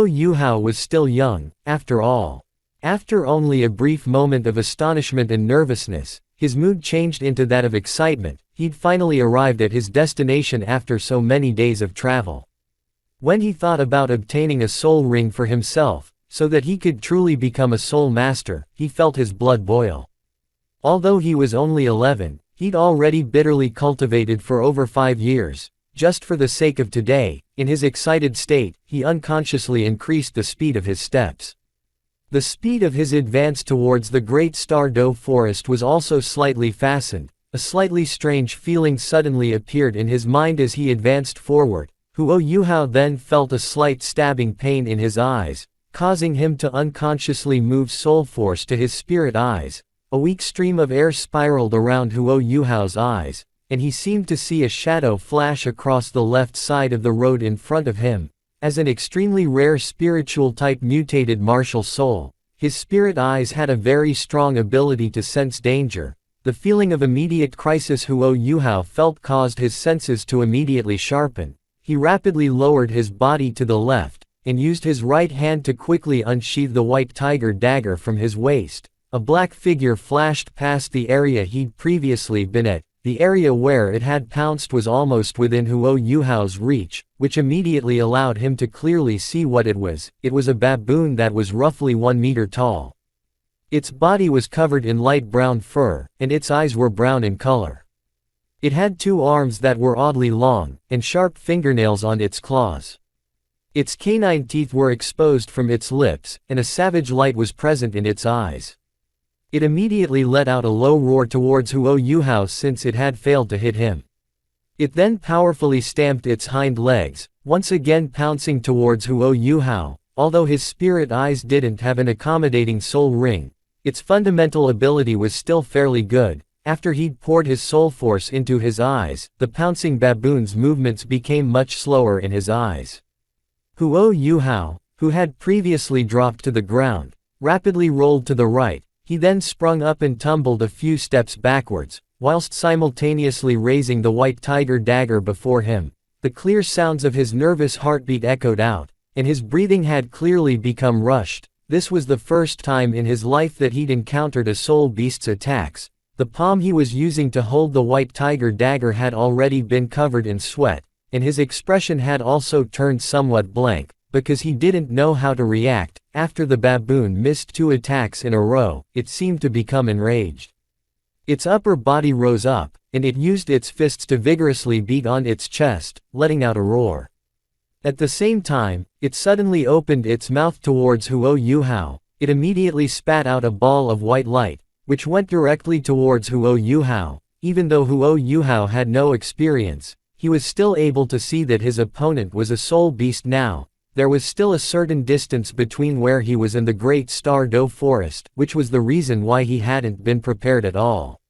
Yuhao was still young, after all. After only a brief moment of astonishment and nervousness, his mood changed into that of excitement. He'd finally arrived at his destination after so many days of travel. When he thought about obtaining a soul ring for himself, so that he could truly become a soul master, he felt his blood boil. Although he was only 11, he'd already bitterly cultivated for over 5 years. Just for the sake of today, in his excited state, he unconsciously increased the speed of his steps. The speed of his advance towards the great Star Do forest was also slightly fastened. A slightly strange feeling suddenly appeared in his mind as he advanced forward. Huo Yuhao then felt a slight stabbing pain in his eyes, causing him to unconsciously move soul force to his spirit eyes. A weak stream of air spiraled around Huo Yuhao's eyes, and he seemed to see a shadow flash across the left side of the road in front of him. As an extremely rare spiritual-type mutated martial soul, his spirit eyes had a very strong ability to sense danger. The feeling of immediate crisis Huo Yuhao felt caused his senses to immediately sharpen. He rapidly lowered his body to the left, and used his right hand to quickly unsheath the white tiger dagger from his waist. A black figure flashed past the area he'd previously been at. The area where it had pounced was almost within Huo Yuhao's reach, which immediately allowed him to clearly see what it was. It was a baboon that was roughly 1 meter tall. Its body was covered in light brown fur, and its eyes were brown in color. It had 2 arms that were oddly long, and sharp fingernails on its claws. Its canine teeth were exposed from its lips, and a savage light was present in its eyes. It immediately let out a low roar towards Huo Yuhao since it had failed to hit him. It then powerfully stamped its hind legs, once again pouncing towards Huo Yuhao. Although his spirit eyes didn't have an accommodating soul ring, its fundamental ability was still fairly good. After he'd poured his soul force into his eyes, the pouncing baboon's movements became much slower in his eyes. Huo Yuhao, who had previously dropped to the ground, rapidly rolled to the right. He then sprung up and tumbled a few steps backwards, whilst simultaneously raising the white tiger dagger before him. The clear sounds of his nervous heartbeat echoed out, and his breathing had clearly become rushed. This was the first time in his life that he'd encountered a soul beast's attacks. The palm he was using to hold the white tiger dagger had already been covered in sweat, and his expression had also turned somewhat blank, because he didn't know how to react. After the baboon missed 2 attacks in a row, it seemed to become enraged. Its upper body rose up, and it used its fists to vigorously beat on its chest, letting out a roar. At the same time, it suddenly opened its mouth towards Huo Yuhao. It immediately spat out a ball of white light, which went directly towards Huo Yuhao. Even though Huo Yuhao had no experience, he was still able to see that his opponent was a soul beast now. There was still a certain distance between where he was and the Great Star Do forest, which was the reason why he hadn't been prepared at all.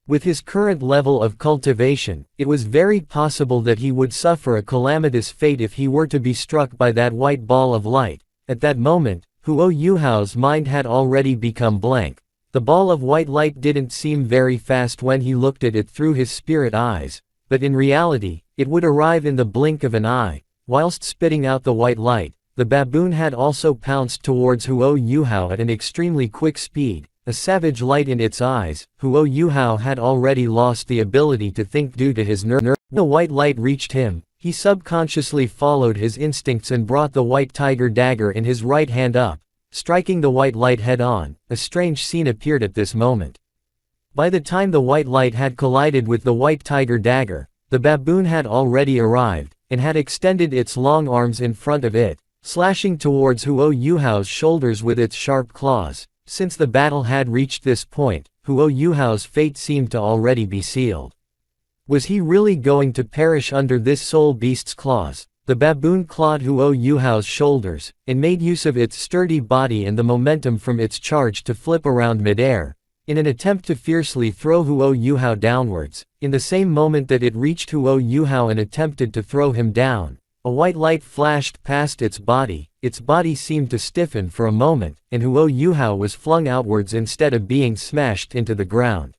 With his current level of cultivation, it was very possible that he would suffer a calamitous fate if he were to be struck by that white ball of light. At that moment, Huo Yuhao's mind had already become blank. The ball of white light didn't seem very fast when he looked at it through his spirit eyes, but in reality, it would arrive in the blink of an eye. Whilst spitting out the white light, the baboon had also pounced towards Huo Yuhao at an extremely quick speed, a savage light in its eyes. Huo Yuhao had already lost the ability to think due to his nerve. When the white light reached him, he subconsciously followed his instincts and brought the white tiger dagger in his right hand up, striking the white light head-on. A strange scene appeared at this moment. By the time the white light had collided with the white tiger dagger, the baboon had already arrived, and had extended its long arms in front of it, slashing towards Huo Yuhao's shoulders with its sharp claws. Since the battle had reached this point, Huo Yuhao's fate seemed to already be sealed. Was he really going to perish under this soul beast's claws? The baboon clawed Huo Yuhao's shoulders, and made use of its sturdy body and the momentum from its charge to flip around midair, in an attempt to fiercely throw Huo Yuhao downwards. In the same moment that it reached Huo Yuhao and attempted to throw him down, a white light flashed past its body. Its body seemed to stiffen for a moment, and Huo Yuhao was flung outwards instead of being smashed into the ground.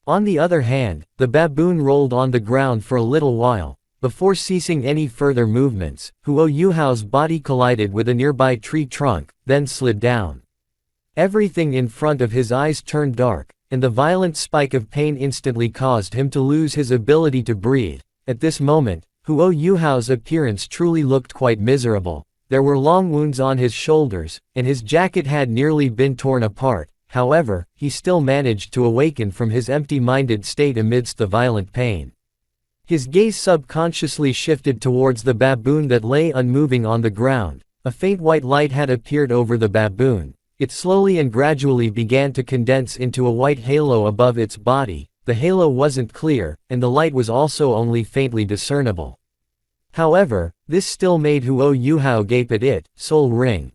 On the other hand, the baboon rolled on the ground for a little while, Before ceasing any further movements, Huo Yuhao's body collided with a nearby tree trunk, then slid down. Everything in front of his eyes turned dark, and the violent spike of pain instantly caused him to lose his ability to breathe. At this moment, Huo Yuhao's appearance truly looked quite miserable. There were long wounds on his shoulders, and his jacket had nearly been torn apart. However, he still managed to awaken from his empty-minded state amidst the violent pain. His gaze subconsciously shifted towards the baboon that lay unmoving on the ground. A faint white light had appeared over the baboon. It slowly and gradually began to condense into a white halo above its body. The halo wasn't clear, and the light was also only faintly discernible. However, this still made Huo Yuhao gape at it. Soul ring.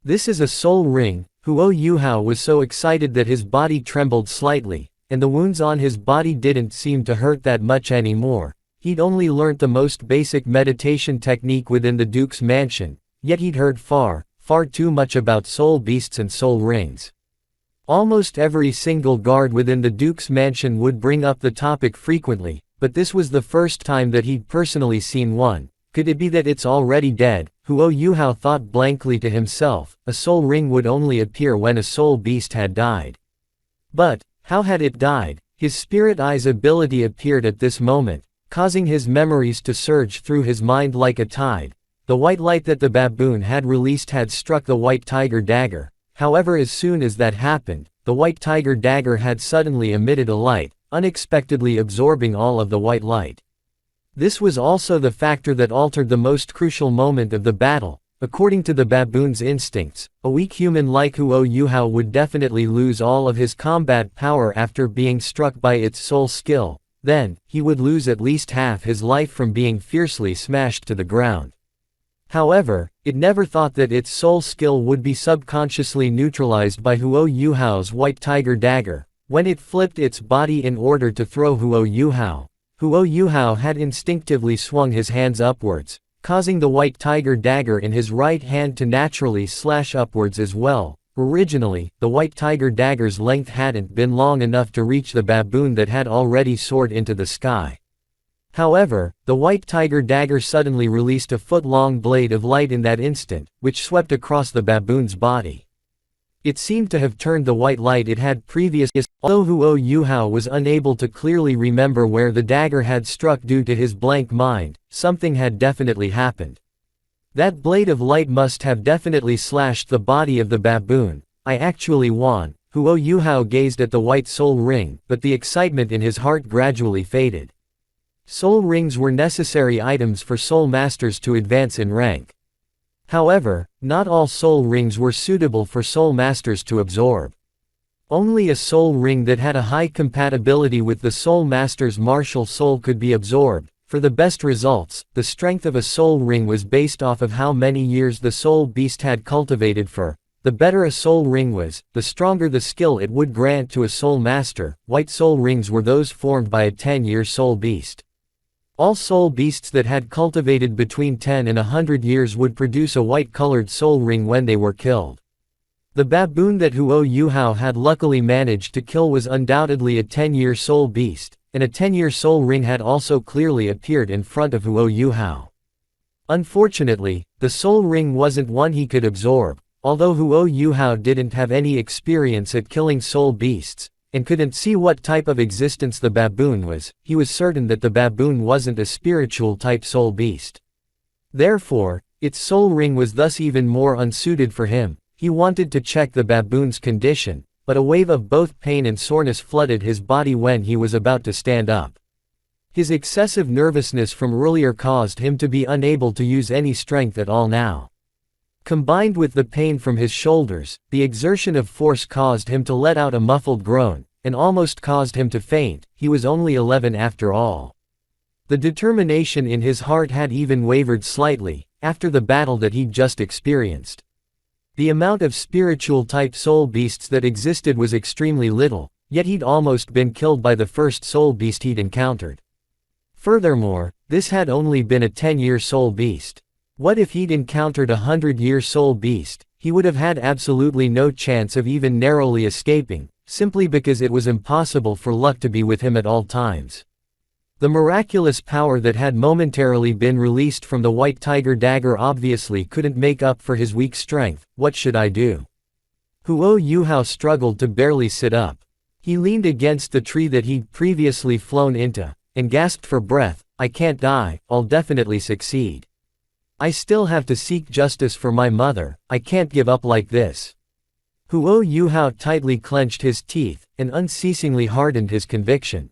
This is a soul ring. Huo Yuhao was so excited that his body trembled slightly, and the wounds on his body didn't seem to hurt that much anymore. He'd only learnt the most basic meditation technique within the Duke's mansion, yet he'd heard far too much about soul beasts and soul rings. Almost every single guard within the Duke's mansion would bring up the topic frequently, but this was the first time that he'd personally seen one. Could it be that it's already dead? Huo Yuhao thought blankly to himself. A soul ring would only appear when a soul beast had died. But how had it died? His spirit eye's ability appeared at this moment, causing his memories to surge through his mind like a tide. The white light that the baboon had released had struck the white tiger dagger. However, as soon as that happened, the white tiger dagger had suddenly emitted a light, unexpectedly absorbing all of the white light. This was also the factor that altered the most crucial moment of the battle. According to the baboon's instincts, a weak human like Huo Yuhao would definitely lose all of his combat power after being struck by its soul skill. Then, he would lose at least half his life from being fiercely smashed to the ground. However, it never thought that its soul skill would be subconsciously neutralized by Huo Yuhao's white tiger dagger. When it flipped its body in order to throw Huo Yuhao had instinctively swung his hands upwards, causing the white tiger dagger in his right hand to naturally slash upwards as well. Originally, the white tiger dagger's length hadn't been long enough to reach the baboon that had already soared into the sky. However, the white tiger dagger suddenly released a foot-long blade of light in that instant, which swept across the baboon's body. It seemed to have turned the white light it had previously. Although Huo Yuhao was unable to clearly remember where the dagger had struck due to his blank mind, something had definitely happened. That blade of light must have definitely slashed the body of the baboon. I actually won. Huo Yuhao gazed at the white soul ring, but the excitement in his heart gradually faded. Soul rings were necessary items for soul masters to advance in rank. However, not all soul rings were suitable for soul masters to absorb. Only a soul ring that had a high compatibility with the soul master's martial soul could be absorbed. For the best results, the strength of a soul ring was based off of how many years the soul beast had cultivated for. The better a soul ring was, the stronger the skill it would grant to a soul master. White soul rings were those formed by a 10-year soul beast. All soul beasts that had cultivated between 10 and 100 years would produce a white-colored soul ring when they were killed. The baboon that Huo Yuhao had luckily managed to kill was undoubtedly a 10-year soul beast, and a 10-year soul ring had also clearly appeared in front of Huo Yuhao. Unfortunately, the soul ring wasn't one he could absorb. Although Huo Yuhao didn't have any experience at killing soul beasts, and couldn't see what type of existence the baboon was, he was certain that the baboon wasn't a spiritual type soul beast. Therefore, its soul ring was thus even more unsuited for him. He wanted to check the baboon's condition, but a wave of both pain and soreness flooded his body when he was about to stand up. His excessive nervousness from earlier caused him to be unable to use any strength at all now. Combined with the pain from his shoulders, the exertion of force caused him to let out a muffled groan, and almost caused him to faint. He was only 11 after all. The determination in his heart had even wavered slightly, after the battle that he'd just experienced. The amount of spiritual-type soul beasts that existed was extremely little, yet he'd almost been killed by the first soul beast he'd encountered. Furthermore, this had only been a 10-year soul beast. What if he'd encountered a 100-year soul beast? He would have had absolutely no chance of even narrowly escaping, simply because it was impossible for luck to be with him at all times. The miraculous power that had momentarily been released from the white tiger dagger obviously couldn't make up for his weak strength. What should I do? Huo Yuhao struggled to barely sit up. He leaned against the tree that he'd previously flown into, and gasped for breath. I can't die, I'll definitely succeed. I still have to seek justice for my mother, I can't give up like this. Huo Yuhao tightly clenched his teeth, and unceasingly hardened his conviction.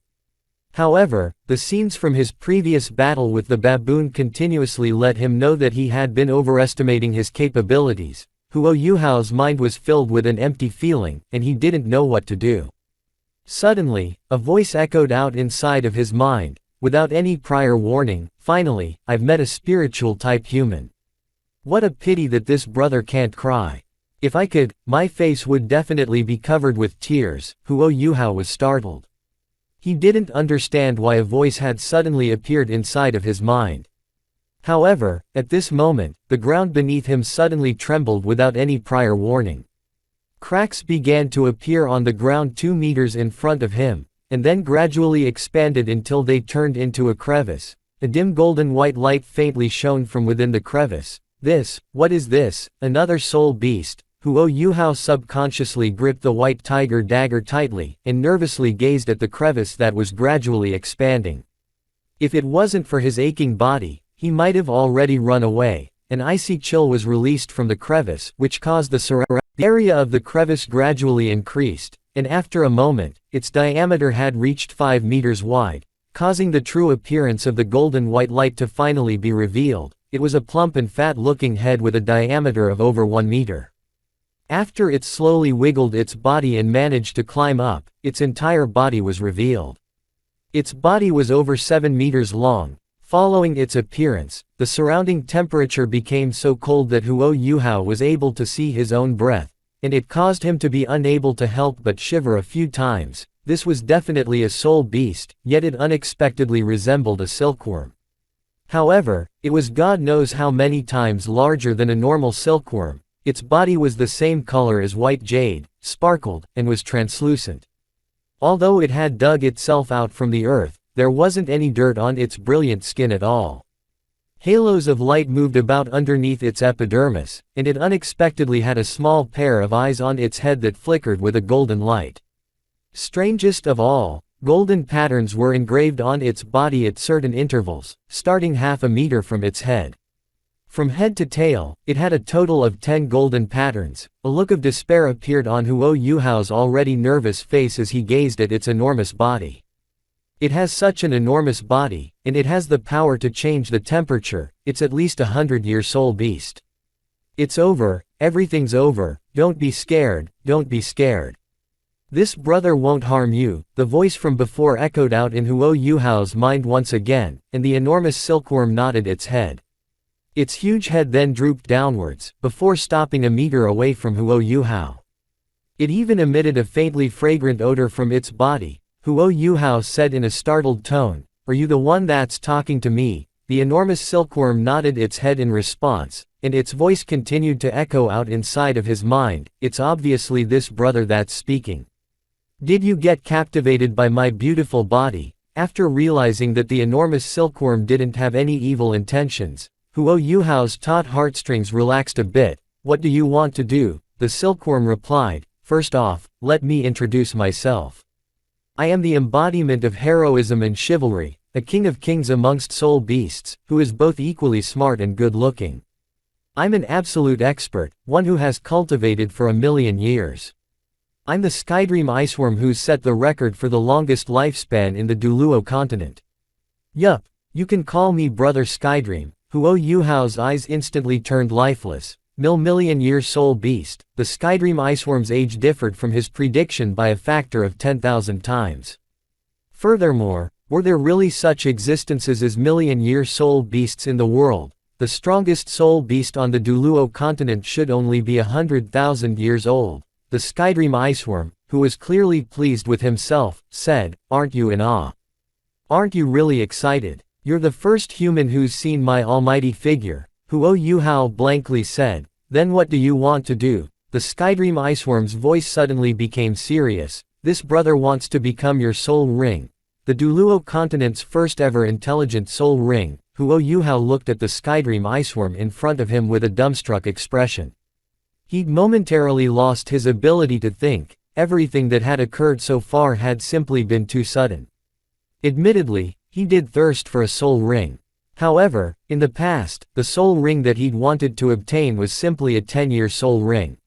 However, the scenes from his previous battle with the baboon continuously let him know that he had been overestimating his capabilities. Huo Yuhao's mind was filled with an empty feeling, and he didn't know what to do. Suddenly, a voice echoed out inside of his mind, without any prior warning. Finally, I've met a spiritual-type human. What a pity that this brother can't cry. If I could, my face would definitely be covered with tears. Huo Yuhao was startled. He didn't understand why a voice had suddenly appeared inside of his mind. However, at this moment, the ground beneath him suddenly trembled without any prior warning. Cracks began to appear on the ground 2 meters in front of him, and then gradually expanded until they turned into a crevice. A dim golden white light faintly shone from within the crevice. What is this? Another soul beast? Huo Yuhao subconsciously gripped the white tiger dagger tightly, and nervously gazed at the crevice that was gradually expanding. If it wasn't for his aching body, he might have already run away. An icy chill was released from the crevice, which caused the surrounding area of the crevice gradually increased, and after a moment, its diameter had reached 5 meters wide, causing the true appearance of the golden white light to finally be revealed. It was a plump and fat-looking head with a diameter of over 1 meter. After it slowly wiggled its body and managed to climb up, its entire body was revealed. Its body was over 7 meters long. Following its appearance, the surrounding temperature became so cold that Huo Yuhao was able to see his own breath, and it caused him to be unable to help but shiver a few times. This was definitely a soul beast, yet it unexpectedly resembled a silkworm. However, it was God knows how many times larger than a normal silkworm. Its body was the same color as white jade, sparkled, and was translucent. Although it had dug itself out from the earth, there wasn't any dirt on its brilliant skin at all. Halos of light moved about underneath its epidermis, and it unexpectedly had a small pair of eyes on its head that flickered with a golden light. Strangest of all, golden patterns were engraved on its body at certain intervals, starting half a meter from its head. From head to tail, it had a total of 10 golden patterns. A look of despair appeared on Huo Yuhao's already nervous face as he gazed at its enormous body. It has such an enormous body, and it has the power to change the temperature. It's at least 100-year soul beast. It's over, everything's over, don't be scared, don't be scared. This brother won't harm you, the voice from before echoed out in Huo Yuhao's mind once again, and the enormous silkworm nodded its head. Its huge head then drooped downwards, before stopping a meter away from Huo Yuhao. It even emitted a faintly fragrant odor from its body. Huo Yuhao said in a startled tone, "Are you the one that's talking to me?" The enormous silkworm nodded its head in response, and its voice continued to echo out inside of his mind, "It's obviously this brother that's speaking. Did you get captivated by my beautiful body?" After realizing that the enormous silkworm didn't have any evil intentions, Huo Yuhao's taut heartstrings relaxed a bit. "What do you want to do?" The silkworm replied, "First off, let me introduce myself. I am the embodiment of heroism and chivalry, a king of kings amongst soul beasts, who is both equally smart and good-looking. I'm an absolute expert, one who has cultivated for 1,000,000 years. I'm the Skydream iceworm who's set the record for the longest lifespan in the Douluo Continent. Yup, you can call me Brother Skydream." Huo Yuhao's eyes instantly turned lifeless. Million-year soul beast, the Skydream iceworm's age differed from his prediction by a factor of 10,000 times. Furthermore, were there really such existences as million-year soul beasts in the world? The strongest soul beast on the Douluo Continent should only be 100,000 years old. The Skydream iceworm, who was clearly pleased with himself, said, "Aren't you in awe? Aren't you really excited? You're the first human who's seen my almighty figure." Huo Yuhao blankly said, "Then what do you want to do?" The Skydream iceworm's voice suddenly became serious. "This brother wants to become your soul ring. the Douluo Continent's first ever intelligent soul ring, Huo Yuhao looked at the Skydream Iceworm in front of him with a dumbstruck expression. He'd momentarily lost his ability to think, everything that had occurred so far had simply been too sudden. Admittedly, he did thirst for a soul ring. However, in the past, the soul ring that he'd wanted to obtain was simply a 10-year soul ring.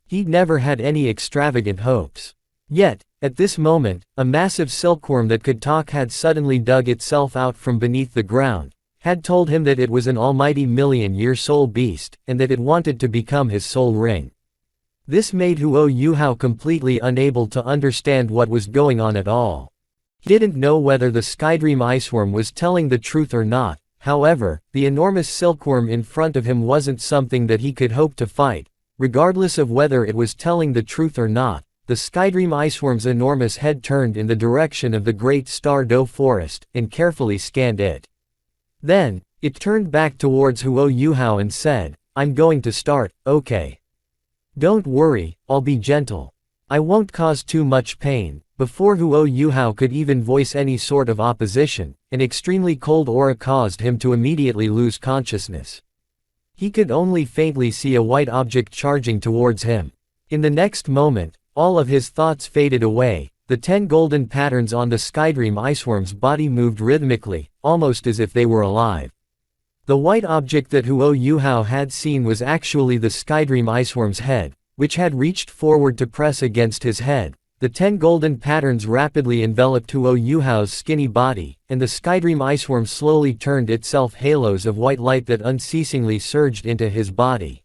He'd never had any extravagant hopes. Yet, at this moment, a massive silkworm that could talk had suddenly dug itself out from beneath the ground, had told him that it was an almighty million-year soul beast, and that it wanted to become his soul ring. This made Huo Yuhao completely unable to understand what was going on at all. He didn't know whether the Skydream Iceworm was telling the truth or not. However, the enormous silkworm in front of him wasn't something that he could hope to fight. Regardless of whether it was telling the truth or not, the Skydream Iceworm's enormous head turned in the direction of the Great Star Doe Forest, and carefully scanned it. Then, it turned back towards Huo Yuhao and said, "I'm going to start, okay? Don't worry, I'll be gentle. I won't cause too much pain." Before Huo Yuhao could even voice any sort of opposition, an extremely cold aura caused him to immediately lose consciousness. He could only faintly see a white object charging towards him. In the next moment, all of his thoughts faded away. The 10 golden patterns on the Skydream Iceworm's body moved rhythmically, almost as if they were alive. The white object that Huo Yuhao had seen was actually the Skydream Iceworm's head, which had reached forward to press against his head. The 10 golden patterns rapidly enveloped Huo Yuhao's skinny body, and the Skydream Iceworm slowly turned itself halos of white light that unceasingly surged into his body.